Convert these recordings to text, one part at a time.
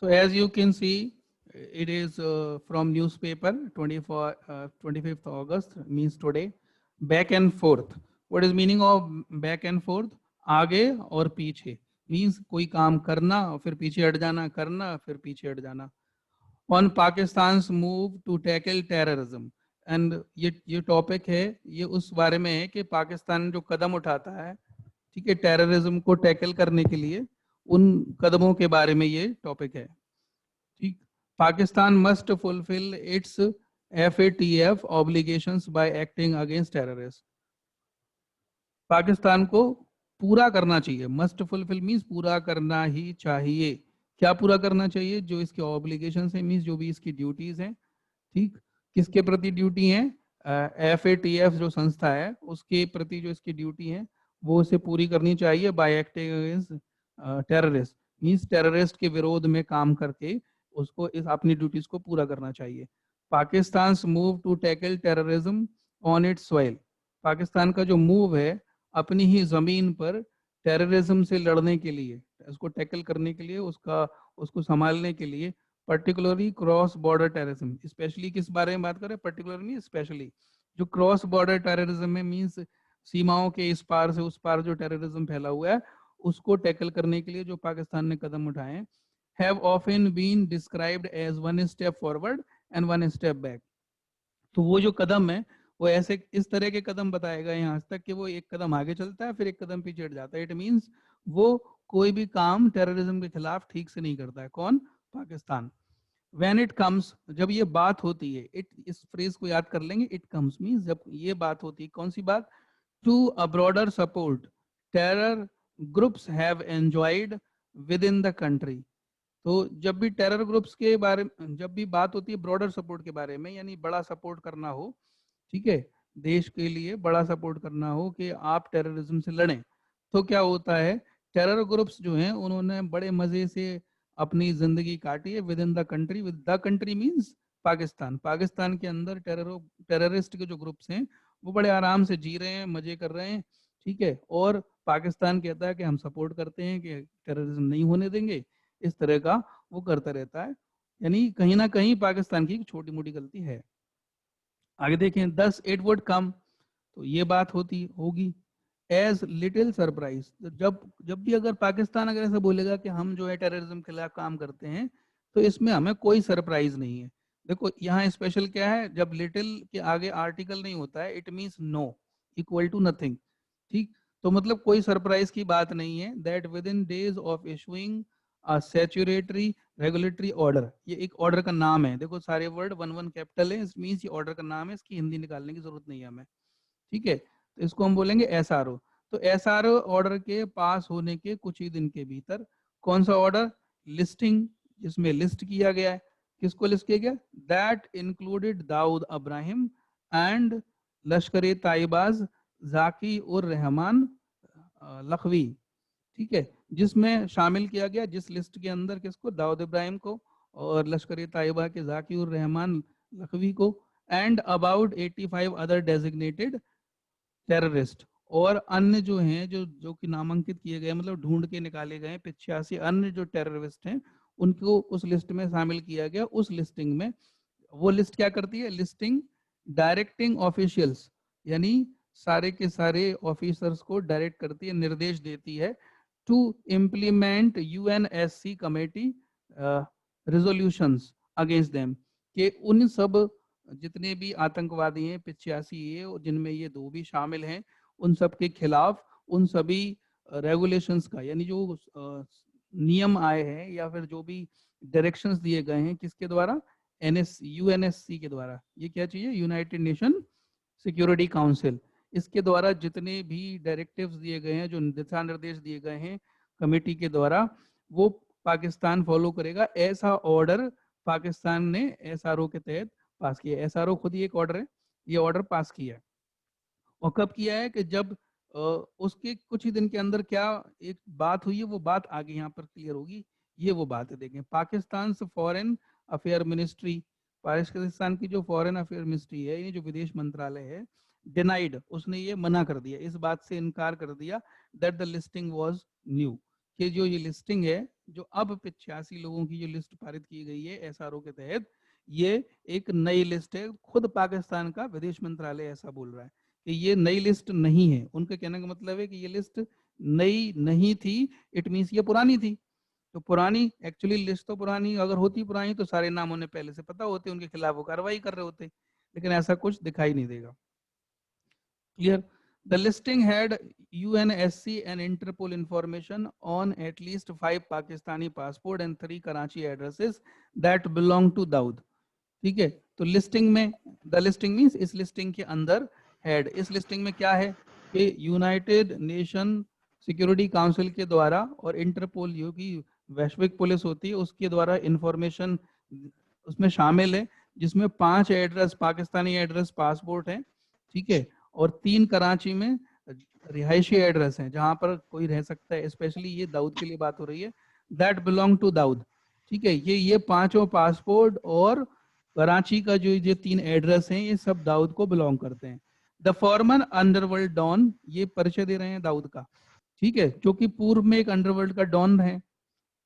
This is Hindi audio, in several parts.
So as you can see, it is from newspaper 25th August, means today. Back and forth. What is meaning of back and forth? आगे और पीछे, means कोई काम करना और फिर पीछे हट जाना, करना फिर पीछे हट जाना. On Pakistan's move to tackle terrorism. And ये टॉपिक है, ये उस बारे में है कि पाकिस्तान जो कदम उठाता है, ठीक है, टेररिज्म को टैकल करने के लिए, उन कदमों के बारे में ये टॉपिक है. ठीक. Pakistan must fulfil it's FATF obligations bye acting against terrorist. Pakistan को पूरा करना चाहिए. मस्ट फुलफिल मींस पूरा करना ही चाहिए. क्या पूरा करना चाहिए? जो इसके ऑब्लिगेशंस है, मींस जो भी इसकी ड्यूटीज हैं. ठीक. किसके प्रति ड्यूटी है? FATF जो संस्था है उसके प्रति जो इसकी ड्यूटी है वो उसे पूरी करनी चाहिए. Bye acting against terrorist means terrorist के विरोध में काम करके उसको इस अपनी ड्यूटीज को पूरा करना चाहिए. Pakistan move to tackle terrorism on its soil. Pakistan का जो मूव है अपनी ही जमीन पर टेररिज्म से लड़ने के लिए, उसको टैकल करने के लिए, उसको संभालने के लिए, particularly cross border terrorism. Specially किस बारे में बात करें? पर्टिकुलरली स्पेशली जो क्रॉस बॉर्डर टेररिज्म है, मींस सीमाओं के इस पार से उस पार जो टेररिज्म फैला हुआ है उसको टैकल करने के लिए जो पाकिस्तान ने कदम उठाए हैं, have often been described as one step forward and one step back. तो वो जो कदम है वो ऐसे इस तरह के कदम बताए गए हैं आज तक कि वो एक कदम आगे चलता है फिर एक कदम पीछे हट जाता है. इट मींस वो कोई भी काम टेररिज्म के खिलाफ ठीक से नहीं करता है. कौन? पाकिस्तान. When it comes, जब ये बात होती है, इस फ्रेज को याद कर लेंगे. इट कम्स मींस जब ये बात होती है. कौन सी बात? To a broader support terror groups have enjoyed within the country. तो जब भी टेरर ग्रुप्स के बारे में जब भी बात होती है ब्रॉडर सपोर्ट के बारे में, यानी बड़ा सपोर्ट करना हो, ठीक है, देश के लिए बड़ा सपोर्ट करना हो कि आप टेररिज्म से लड़ें, तो क्या होता है? टेरर ग्रुप्स जो हैं उन्होंने बड़े मजे से अपनी जिंदगी काटी है with in the country. With the country means Pakistan. Pakistan के अंदर टेररिस्ट के जो ग्रुप्स हैं वो बड़े आराम से जी रहे हैं, मजे कर रहे हैं, ठीक है. और पाकिस्तान कहता है कि हम सपोर्ट करते हैं कि टेररिज्म नहीं होने देंगे. इस तरह का वो करता रहता है. यानी कहीं ना कहीं पाकिस्तान की छोटी मोटी गलती है. आगे देखें. दस इट वुड कम, तो ये बात होगी एज लिटिल सरप्राइज. जब भी अगर पाकिस्तान अगर ऐसा बोलेगा कि हम जो है टेररिज्म के खिलाफ काम करते हैं, तो इसमें हमें कोई सरप्राइज नहीं है. देखो यहाँ स्पेशल क्या है, जब लिटिल के आगे आर्टिकल नहीं होता है, it means no, equal to nothing. ठीक. तो मतलब कोई सरप्राइज की बात नहीं है. That within days of issuing a statutory regulatory order. ये एक ऑर्डर का नाम है. देखो सारे वर्ड वन वन कैपिटल है. इस मींस ये ऑर्डर का नाम है. इसकी हिंदी निकालने की जरूरत नहीं है हमें. ठीक है. तो इसको हम बोलेंगे SRO. तो SRO ऑर्डर के पास होने के कुछ ही दिन के भीतर कौन सा ऑर्डर? लिस्टिंग, जिसमें लिस्ट किया गया है. किसको लिस्ट किया गया? That included Dawood Ibrahim and Lashkar Taiba's जाकी उर रहमान लखवी. ठीक है. जिसमें शामिल किया गया, जिस लिस्ट के अंदर किसको? दाऊद इब्राहिम को और लश्कर ताइबा के जाकी उर रहमान लखवी को, and about 85 other designated terrorist. और अन्य जो हैं जो कि नामांकित किए गए, मतलब ढूंढ के निकाले गए 85 अन्य जो टेररिस्ट हैं उनको उस लिस्ट में शामिल किया गया. उस लिस्टिंग में वो लिस्ट क्या करती है? लिस्टिंग डायरेक्टिंग ऑफिशियल्स, यानी सारे के सारे ऑफिसर्स को डायरेक्ट करती है, निर्देश देती है to implement UNSC committee resolutions against them. कि उन सब जितने भी आतंकवादी हैं 85 ये, जिनमें ये दो भी शामिल हैं, उन सब के खिलाफ उन सभी रेगुलेशंस का, यानी जो नियम आए हैं या फिर जो भी डायरेक्शंस दिए गए हैं, किसके द्वारा? UNSC के द्वारा. ये क्या चाहिए? United nation security council. इसके द्वारा जितने भी डायरेक्टिव्स दिए गए हैं, जो दिशा निर्देश दिए गए हैं कमेटी के द्वारा, वो पाकिस्तान फॉलो करेगा. ऐसा ऑर्डर पाकिस्तान ने SRO के तहत पास किया. SRO खुद ही एक ऑर्डर है. ये ऑर्डर पास किया है. और कब किया है? कि जब उसके कुछ ही दिन के अंदर क्या एक बात हुई है, वो बात आगे यहाँ पर क्लियर होगी. ये वो बात है. देखें. Pakistan foreign affair ministry, Pakistan की जो फॉरेन अफेयर मिनिस्ट्री है, ये जो विदेश मंत्रालय है, डिनाइड, उसने ये मना कर दिया, इस बात से इनकार कर दिया that the listing was new, कि जो ये लिस्टिंग है, जो अब 85 लोगों की जो लिस्ट पारित की गई है एसआरओ के तहत, ये एक नई लिस्ट है। खुद पाकिस्तान का विदेश मंत्रालय ऐसा बोल रहा है कि ये नई लिस्ट नहीं है। उनके कहने का मतलब है कि ये लिस्ट नई नहीं थी, इट मीन्स ये पुरानी थी। तो पुरानी, एक्चुअली लिस्ट तो पुरानी, अगर होती पुरानी तो सारे नाम उन्हें पहले से पता होते, उनके खिलाफ वो कार्रवाई कर रहे होते, लेकिन ऐसा कुछ दिखाई नहीं देगा। Clear? The listing had UNSC and Interpol information on at least 5 Pakistani passport and 3 Karachi addresses that belong to Daud. ठीक है, तो लिस्टिंग में, द लिस्टिंग मीन्स इस लिस्टिंग के अंदर हेड, इस लिस्टिंग में क्या है कि यूनाइटेड नेशन सिक्योरिटी काउंसिल के द्वारा और इंटरपोल, जो की वैश्विक पुलिस होती है, उसके द्वारा इंफॉर्मेशन उसमें शामिल है, जिसमें 5 एड्रेस, पाकिस्तानी एड्रेस पासपोर्ट है, ठीक है, और 3 कराची में रिहायशी एड्रेस है जहां पर कोई रह सकता है। स्पेशली ये दाऊद के लिए बात हो रही है, दैट बिलोंग टू दाऊद। ठीक है, ये 5 पासपोर्ट और कराची का जो ये 3 एड्रेस हैं, ये सब दाऊद को बिलोंग करते हैं। द फॉर्मर अंडरवर्ल्ड डॉन, ये परिचय दे रहे हैं दाऊद का, ठीक है, जो कि पूर्व में एक अंडरवर्ल्ड का डॉन है,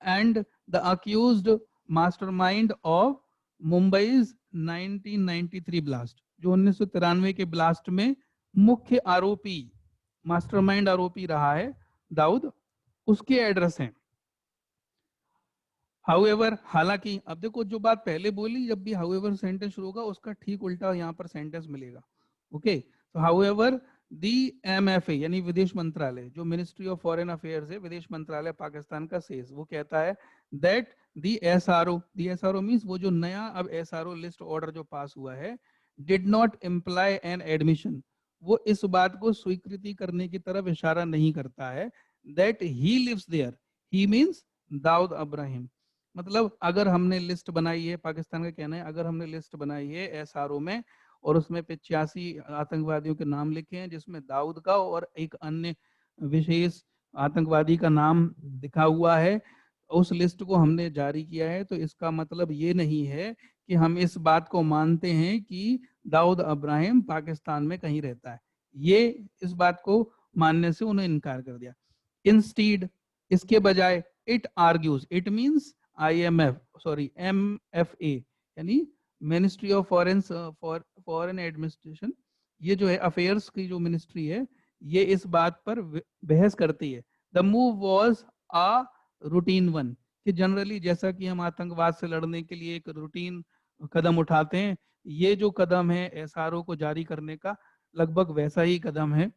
and the accused mastermind of Mumbai's 1993 blast, जो 1993 के ब्लास्ट में मुख्य आरोपी, मास्टरमाइंड आरोपी रहा है दाऊद, उसके एड्रेस हैं। हाउएवर, हालांकि, अब देखो जो बात पहले बोली, जब भी हाउएवर सेंटेंस शुरू होगा उसका ठीक उल्टा यहाँ पर सेंटेंस मिलेगा। ओके, तो हाउएवर दी एमएफए यानी विदेश मंत्रालय, जो मिनिस्ट्री ऑफ फॉरेन अफेयर्स है, विदेश मंत्रालय पाकिस्तान का सेज, वो कहता है दैट दी एसआरओ मींस वो जो नया अब एसआरओ लिस्ट ऑर्डर जो पास हुआ है, did not imply an admission, वो इस बात को स्वीकृति करने की तरफ इशारा नहीं करता है that he lives there, he means Dawood Ibrahim. मतलब अगर हमने लिस्ट बनाई है, पाकिस्तान का कहना है, अगर हमने लिस्ट बनाई है एसआरओ में और उसमें 85 आतंकवादियों के नाम लिखे हैं, जिसमें दाऊद का और एक अन्य विशेष आतंकवादी का नाम दिखा हुआ है, उस लिस्ट को हमने जारी किया है, तो इसका मतलब ये नहीं है कि हम इस बात को मानते हैं कि दाऊद इब्राहिम पाकिस्तान में कहीं रहता है। ये इस बात को मानने से उन्हें इनकार कर दिया। इंस्टीड, इसके बजाय, it argues, it means MFA यानी मिनिस्ट्री ऑफ फॉरेन एडमिनिस्ट्रेशन, ये जो है अफेयर्स की जो मिनिस्ट्री है, ये इस बात पर बहस करती है। The move was a routine one, कि जनरली जैसा कि हम आतंकवाद से लड़ने के लिए एक रूटीन कदम उठाते हैं, ये जो कदम है एसआरओ को जारी करने का, लगभग वैसा ही कदम है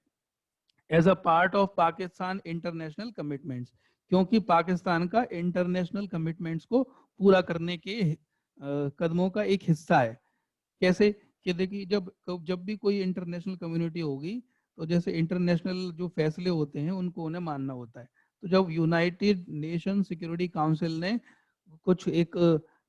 as a part of Pakistan international commitments, क्योंकि पाकिस्तान का इंटरनेशनल कमिटमेंट्स को पूरा करने के कदमों का एक हिस्सा है। कैसे कि देखिए, जब भी कोई इंटरनेशनल कम्युनिटी होगी, तो जैसे इंटरनेशनल जो फैसले होते हैं उनको उन्हें मानना होता है। तो जब यूनाइटेड नेशन सिक्योरिटी काउंसिल ने कुछ एक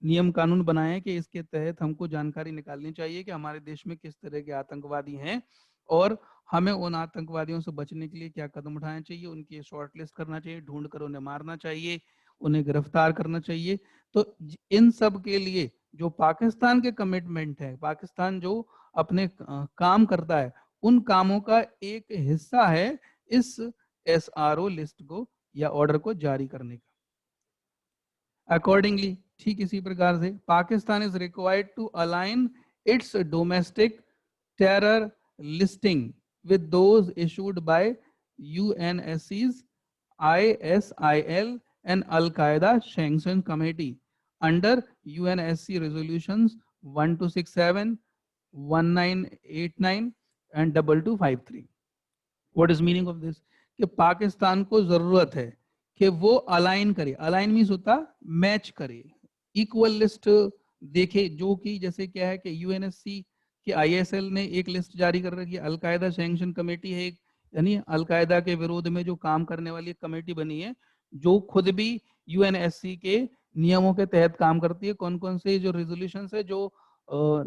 नियम कानून बनाए कि इसके तहत हमको जानकारी निकालनी चाहिए कि हमारे देश में किस तरह के आतंकवादी हैं और हमें उन आतंकवादियों से बचने के लिए क्या कदम उठाने चाहिए, उनकी शॉर्ट लिस्ट करना चाहिए, ढूंढ कर उन्हें मारना चाहिए, उन्हें गिरफ्तार करना चाहिए। तो इन सब के लिए जो पाकिस्तान के कमिटमेंट है, पाकिस्तान जो अपने काम करता है, उन कामों का एक हिस्सा है इस एसआरओ लिस्ट को या ऑर्डर को जारी करने का। अकॉर्डिंगली, ठीक इसी प्रकार से, Pakistan is required to align its domestic terror listing with those issued by UNSC's ISIL and Al-Qaeda Sanction Committee under UNSC resolutions 1267, 1989 and 2253. What is meaning of this? कि पाकिस्तान को जरूरत है कि वो अलाइन करे, अलाइन मीन्स होता मैच करे, इक्वल लिस्ट देखे, जो कि जैसे क्या है कि यूएनएससी कि आईएसएल ने एक लिस्ट जारी कर रखी है, अलकायदा सैंक्शन कमेटी है एक, यानी अलकायदा के विरोध में जो काम करने वाली एक कमेटी बनी है, जो खुद भी यूएनएससी के नियमों के तहत काम करती है। कौन कौन से जो रेजोल्यूशंस है, जो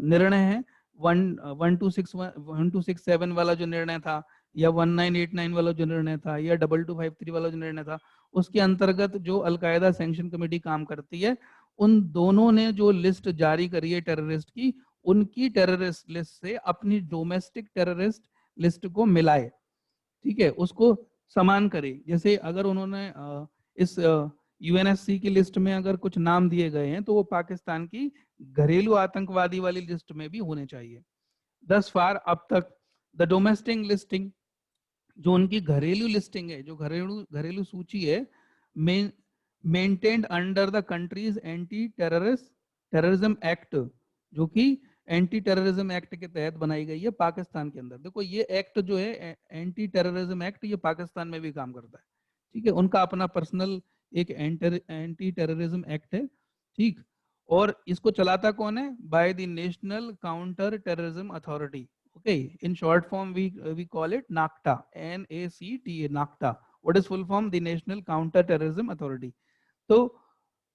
निर्णय है, 1267 वाला जो निर्णय था, या 1989 वाला जो निर्णय था, या 2253 वाला जो निर्णय था, उसके अंतर्गत जो अलकायदा सैंक्शन कमेटी काम करती है, उन दोनों ने जो लिस्ट जारी करी है टेररिस्ट की, उनकी टेररिस्ट लिस्ट से अपनी डोमेस्टिक टेररिस्ट लिस्ट को मिलाए, ठीक है, उसको समान करे। जैसे अगर उन्होंने इस यूएनएससी की लिस्ट में अगर कुछ नाम दिए गए हैं तो वो पाकिस्तान की घरेलू आतंकवादी वाली लिस्ट में भी होने चाहिए। दस फार अब तक द डोमेस्टिक लिस्टिंग, जो उनकी घरेलू लिस्टिंग है, जो घरेलू घरेलू सूची है, maintained under the countries anti terrorism act, जो कि एंटी टेररिज्म एक्ट के तहत बनाई गई है पाकिस्तान के अंदर। देखो ये एक्ट जो है एंटी टेररिज्म एक्ट, ये पाकिस्तान में भी काम करता है, ठीक है, उनका अपना पर्सनल एक एंटी टेररिज्म एक्ट है, ठीक। और इसको चलाता कौन है? By the national counter terrorism authority, okay, in short form we call it NACTA, NACTA, NACTA. What is full form? The national counter terrorism authority. तो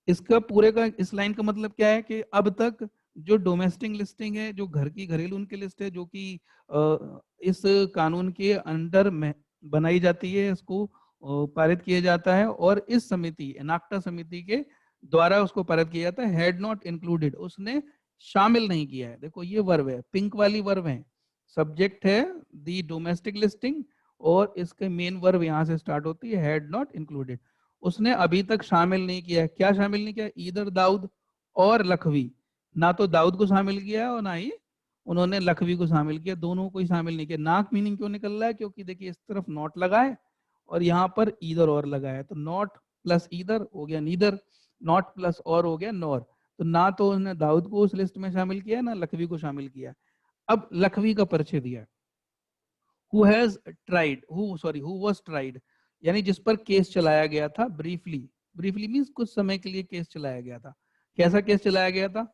इसका पूरे का, इस लाइन का मतलब क्या है कि अब तक जो डोमेस्टिक लिस्टिंग है, जो घर की घरेलू उनकी लिस्ट है, जो कि इस कानून के अंडर में बनाई जाती है, इसको पारित किया जाता है, और इस समिति, नाक्टा समिति के द्वारा उसको पारित किया जाता है, हैड नॉट इंक्लूडेड, उसने शामिल नहीं किया है। देखो ये वर्ब है, पिंक वाली वर्ब है, सब्जेक्ट है दी डोमेस्टिक लिस्टिंग, और इसके मेन वर्ब यहां से स्टार्ट होती है, हैड नॉट इंक्लूडेड, उसने अभी तक शामिल नहीं किया। क्या शामिल नहीं किया? ईदर दाऊद और लखवी, ना तो दाऊद को शामिल किया और ना ही उन्होंने लखवी को शामिल किया, दोनों को ही शामिल नहीं किया। नाक मीनिंग क्यों निकल रहा है? क्योंकि देखिए इस तरफ नॉट लगा है और यहाँ पर ईदर और लगा है, तो नॉट प्लस ईदर हो गया नीदर, नॉट प्लस और हो गया नॉर। तो ना तो उन्होंने दाऊद को उस लिस्ट में शामिल किया, ना लखवी को शामिल किया। अब लखवी का परिचय दिया, who has tried, who was tried, यानी जिस पर केस चलाया गया था, ब्रीफली मींस कुछ समय के लिए केस चलाया गया था। कैसा केस चलाया गया था?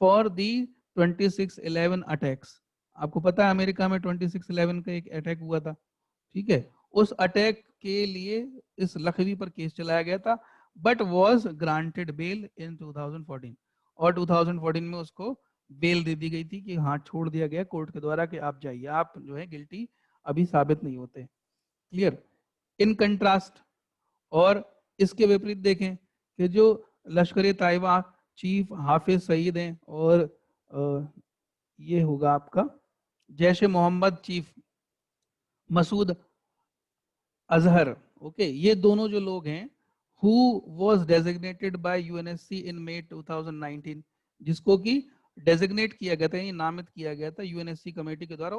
For the 26/11 attacks. आपको पता है अमेरिका में 26/11 का एक अटैक हुआ था, ठीक है, उस अटैक के लिए इस लखवी पर केस चलाया गया था, बट वॉज ग्रांटेड बेल इन 2014, और 2014 में उसको बेल दे दी गई थी, कि हाँ छोड़ दिया गया कोर्ट के द्वारा कि आप जाइए, आप जो है गिल्टी अभी साबित नहीं होते। क्लियर? इन कंट्रास्ट, और इसके विपरीत देखें कि जो लश्कर तैयबा चीफ हाफिज सईद हैं, और ये होगा आपका जैश ए मोहम्मद चीफ मसूद अजहर, ओके, ये दोनों जो लोग हैं, who was designated by UNSC in May 2019, जिसको कि डेजिग्नेट किया गया था, नामित किया गया था यूएनएससी कमेटी के द्वारा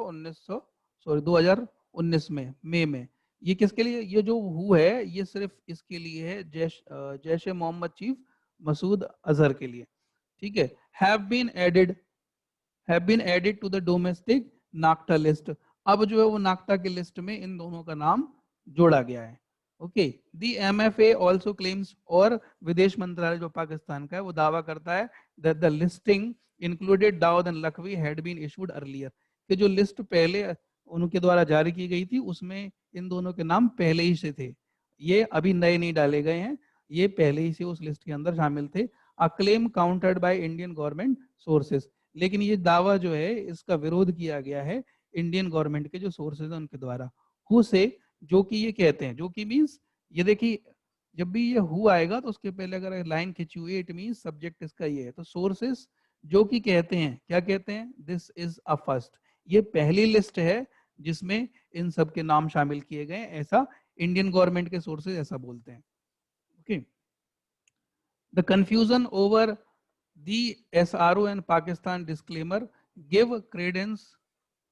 2019 में मई में। ये किसके लिए? ये जो हु है, ये सिर्फ इसके लिए है, जैश ए मोहम्मद चीफ मसूद अजहर के लिए, ठीक है। Have been added to the domestic NACTA list. अब जो है वो नाक्टा की लिस्ट में इन दोनों का नाम जोड़ा गया है, ओके। दी MFA ऑल्सो क्लेम्स, और विदेश मंत्रालय जो पाकिस्तान का है वो दावा करता है that the listing included Dawood and Lakhvi had been issued earlier, कि जो लिस्ट पहले उनके द्वारा जारी की गई थी उसमें इन दोनों के नाम पहले ही से थे, ये अभी नए नहीं डाले गए हैं, ये पहले ही से उस लिस्ट के अंदर शामिल थे। A claim countered by Indian government sources, लेकिन ये दावा जो है इसका विरोध किया गया है इंडियन गवर्नमेंट के जो सोर्सेज हैं उनके द्वारा। हु से, जो कि ये कहते हैं, जो कि मींस, ये देखिए जब भी ये हु आएगा तो उसके पहले अगर लाइन खिंची हुई है, इट मींस सब्जेक्ट इसका ये है। तो सोर्सेस जो कि कहते हैं, क्या कहते हैं? दिस इज अ फर्स्ट, ये पहली लिस्ट है जिसमें इन सब के नाम शामिल किए गए, ऐसा इंडियन गवर्नमेंट के सोर्सेज ऐसा बोलते हैं, okay. The confusion over the SRO and Pakistan disclaimer give credence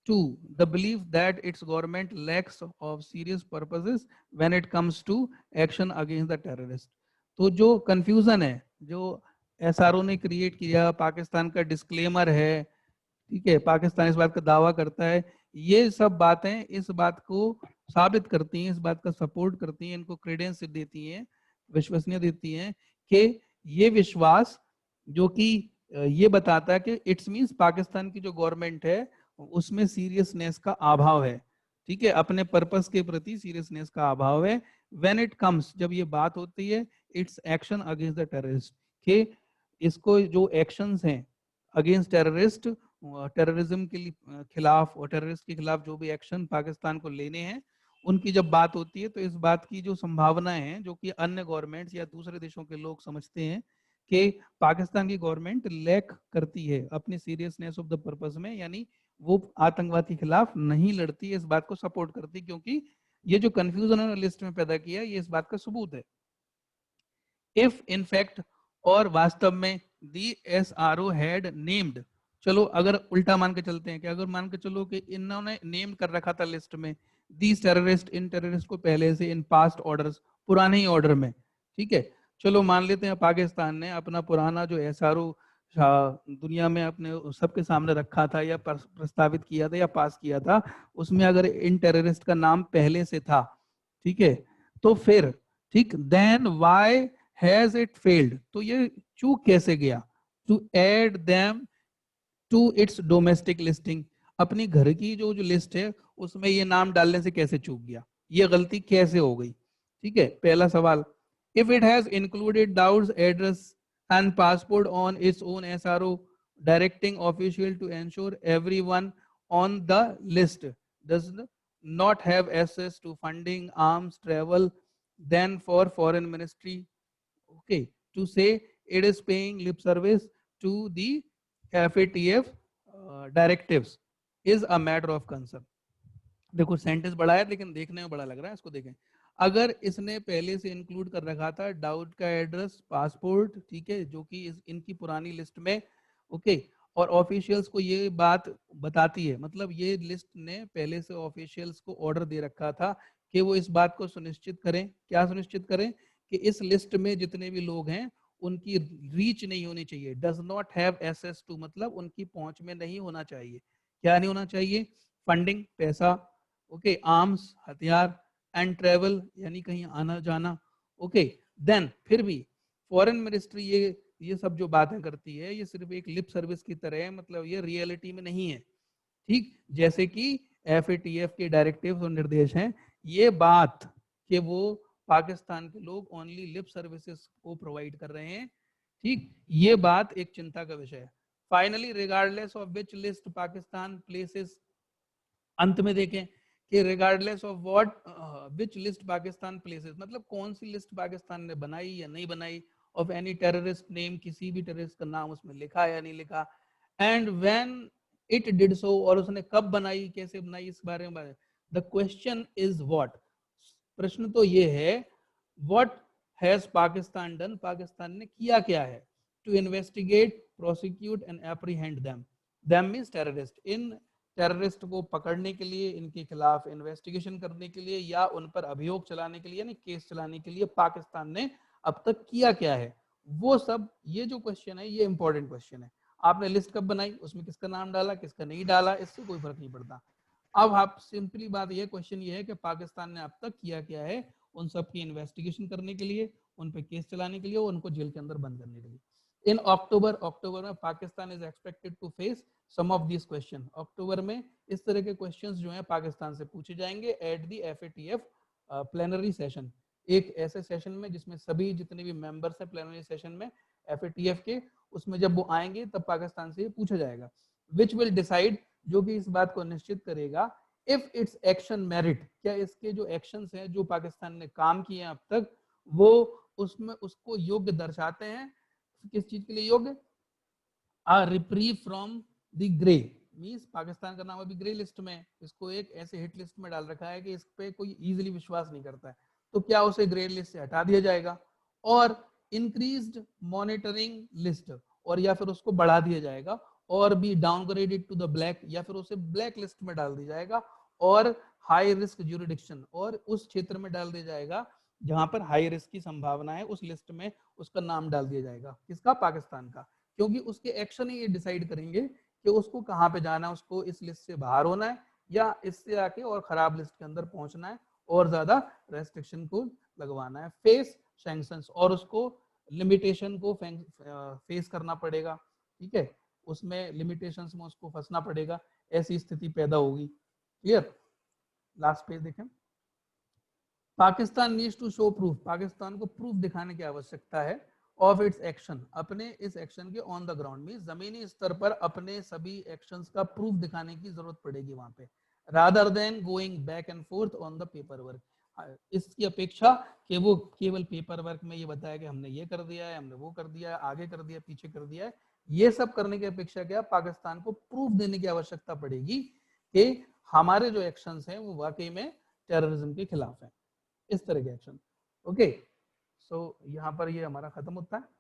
to the belief that its government lacks of serious purposes when it comes to action against the terrorist। तो जो confusion है, जो SRO ने क्रिएट किया, पाकिस्तान का डिस्क्लेमर है, ठीक है, पाकिस्तान इस बात का दावा करता है, ये सब बातें इस बात को साबित करती हैं, इस बात का सपोर्ट करती हैं, इनको क्रेडेंस देती हैं, विश्वसनीय देती हैं, कि ये विश्वास जो कि ये बताता है कि इट्स मींस पाकिस्तान की जो गवर्नमेंट है उसमें सीरियसनेस का अभाव है, ठीक है, अपने पर्पस के प्रति सीरियसनेस का अभाव है। व्हेन इट कम्स, जब ये बात होती है, it's action against the terrorist, के इसको जो एक्शंस हैं अगेंस्ट टेररिस्ट, टेररिज्म के खिलाफ और टेररिस्ट के खिलाफ जो भी एक्शन पाकिस्तान को लेने हैं, उनकी जब बात होती है तो इस बात की जो संभावनाएं हैं, जो कि अन्य गवर्नमेंट्स या दूसरे देशों के लोग समझते हैं कि पाकिस्तान की गवर्नमेंट लैक करती है अपनी सीरियसनेस ऑफ द पर्पस में, यानी वो आतंकवाद के खिलाफ नहीं लड़ती है, इस बात को सपोर्ट करती, क्योंकि ये जो कंफ्यूजन लिस्ट में पैदा किया ये इस बात का सबूत है। इफ इन फैक्ट और वास्तव में दी SRO हैड नेम्ड, चलो अगर उल्टा मान के चलते हैं कि अगर मान के चलो कि इन्होंने नेम कर रखा था लिस्ट में दीज टेररिस्ट, इन टेररिस्ट को पहले से इन पास्ट ऑर्डर्स, पुराने ही ऑर्डर में, ठीक है। चलो मान लेते हैं पाकिस्तान ने अपना पुराना जो SRO दुनिया में अपने सबके सामने रखा था या प्रस्तावित किया था या पास किया था, उसमें अगर इन टेररिस्ट का नाम पहले से था, ठीक है, तो फिर ठीक, then why has it failed, तो ये चूक कैसे गया, to add them to its domestic listing, अपनी घर की जो जो लिस्ट है उसमें ये नाम डालने से कैसे चूक गया, ये गलती कैसे हो गई, ठीक है। पहला सवाल, if it has included Dawood's address and passport on its own SRO directing official to ensure everyone on the list does not have access to funding, arms, travel, then for foreign ministry, okay, to say it is paying lip service to the FATF directives is a matter of concern। देखो सेंटेंस बड़ा है लेकिन देखने में बड़ा लग रहा है, इसको देखें। अगर इसने पहले से इंक्लूड कर रखा था डाउट का एड्रेस, पासपोर्ट, ठीक है, जो कि इनकी पुरानी लिस्ट में, ओके, और ऑफिशियल्स को ये बात बताती है, मतलब ये लिस्ट ने पहले से ऑफिशियल्स को ऑर्डर दे रखा था कि वो इस बात को सुनिश्चित करें, क्या सुनिश्चित करें, कि इस लिस्ट में जितने भी लोग हैं उनकी रीच नहीं होनी चाहिए, does not have access to, मतलब उनकी पहुंच में नहीं होना चाहिए, क्या नहीं होना चाहिए, फंडिंग, पैसा, ओके, आर्म्स, हथियार, एंड ट्रेवल यानी कहीं आना जाना, ओके। देन फिर भी फॉरेन मिनिस्ट्री ये सब जो बातें करती है ये सिर्फ एक लिप सर्विस की तरह है, मतलब ये रियलिटी में नहीं है, ठीक। जैसे कि FATF के डायरेक्टिव्स और निर्देश हैं, ये बात कि वो पाकिस्तान के लोग ओनली लिप सर्विसेज को प्रोवाइड कर रहे हैं, ठीक, ये बात एक चिंता का विषय है। Finally regardless of which list Pakistan places, अंत में देखें कि regardless of what which list Pakistan places, मतलब कौन सी लिस्ट पाकिस्तान ने बनाई या नहीं बनाई, ऑफ एनी टेररिस्ट नेम, किसी भी टेररिस्ट का नाम उसमें लिखा या नहीं लिखा, and when it did so, और उसने कब बनाई, कैसे बनाई, इस बारे में। द क्वेश्चन इज व्हाट, प्रश्न तो ये है what has Pakistan done, Pakistan ने किया क्या है, to investigate, prosecute and apprehend them, them means terrorist, इन टेररिस्ट को पकड़ने के लिए, इनके खिलाफ इन्वेस्टिगेशन करने के लिए या उन पर अभियोग चलाने के लिए यानी केस चलाने के लिए पाकिस्तान ने अब तक किया क्या है, वो सब, ये जो क्वेश्चन है ये इंपॉर्टेंट क्वेश्चन है। आपने लिस्ट कब बनाई, उसमें किसका नाम डाला, किसका नहीं डाला, इससे कोई फर्क नहीं पड़ता। अब आप सिंपली बात ये, क्वेश्चन ये है कि पाकिस्तान ने अब तक किया क्या है, उन सब की इन्वेस्टिगेशन करने के लिए, उन पे केस चलाने के लिए, उनको जेल के अंदर बंद करने के लिए। इन अक्टूबर में Pakistan is expected to face some of this question, अक्टूबर में इस तरह के क्वेश्चंस जो हैं पाकिस्तान से पूछे जाएंगे at the FATF plenary session, एक ऐसे सेशन में जिसमें सभी जितने भी मेंबर्स हैं प्लेनरी सेशन में FATF के, उसमें जब वो आएंगे तब पाकिस्तान से पूछा जाएगा, विच विल डिसाइड, जो कि इस बात को निश्चित करेगा, इफ इट्स एक्शन मेरिट, क्या इसके जो एक्शंस हैं जो पाकिस्तान ने काम किए हैं अब तक वो उसमें उसको योग्य दर्शाते हैं, किस चीज के लिए योग्य, a reprieve from the grey, means Pakistan का नाम अभी ग्रे लिस्ट में, इसको एक ऐसे हिट लिस्ट में डाल रखा है कि इस पे कोई इजीली विश्वास नहीं करता है, तो क्या उसे ग्रे लिस्ट से हटा दिया जाएगा, और इंक्रीज्ड मॉनिटरिंग लिस्ट, और या फिर उसको बढ़ा दिया जाएगा, और भी डाउनग्रेडेड टू द ब्लैक, या फिर उसे ब्लैक लिस्ट में डाल दिया जाएगा, और हाई रिस्क ज्यूरिडिक्शन, और उस क्षेत्र में डाल दिया जाएगा जहां पर हाई रिस्क की संभावना है, उस लिस्ट में उसका नाम डाल दिया जाएगा, किसका, पाकिस्तान का, क्योंकि उसके एक्शन ही ये डिसाइड करेंगे कि उसको कहाँ पे जाना है, उसको इस लिस्ट से बाहर होना है या इससे आके और खराब लिस्ट के अंदर पहुंचना है और ज्यादा रेस्ट्रिक्शन को लगवाना है, फेस सैंक्शंस, और उसको लिमिटेशन को फेस करना पड़ेगा, ठीक है, उसमें लिमिटेशंस में उसको फंसना पड़ेगा, ऐसी स्थिति पैदा होगी, क्लियर। लास्ट पेज देखें, Pakistan needs to show proof, Pakistan को प्रूफ दिखाने की आवश्यकता है ऑफ इट्स एक्शन, अपने इस एक्शन के ऑन द ग्राउंड में, जमीनी स्तर पर अपने सभी एक्शंस का प्रूफ दिखाने की जरूरत पड़ेगी वहां पे, rather than going back and fourth on the paper work, इसकी अपेक्षा कि वो केवल पेपर वर्क में ये बताया कि हमने ये कर दिया है, हमने वो कर दिया है, आगे कर दिया, पीछे कर दिया है, ये सब करने की अपेक्षा क्या, पाकिस्तान को प्रूफ देने की आवश्यकता पड़ेगी कि हमारे जो एक्शंस हैं वो वाकई में टेररिज्म के खिलाफ है, इस तरह के एक्शन, ओके। सो यहाँ पर ये हमारा खत्म होता है।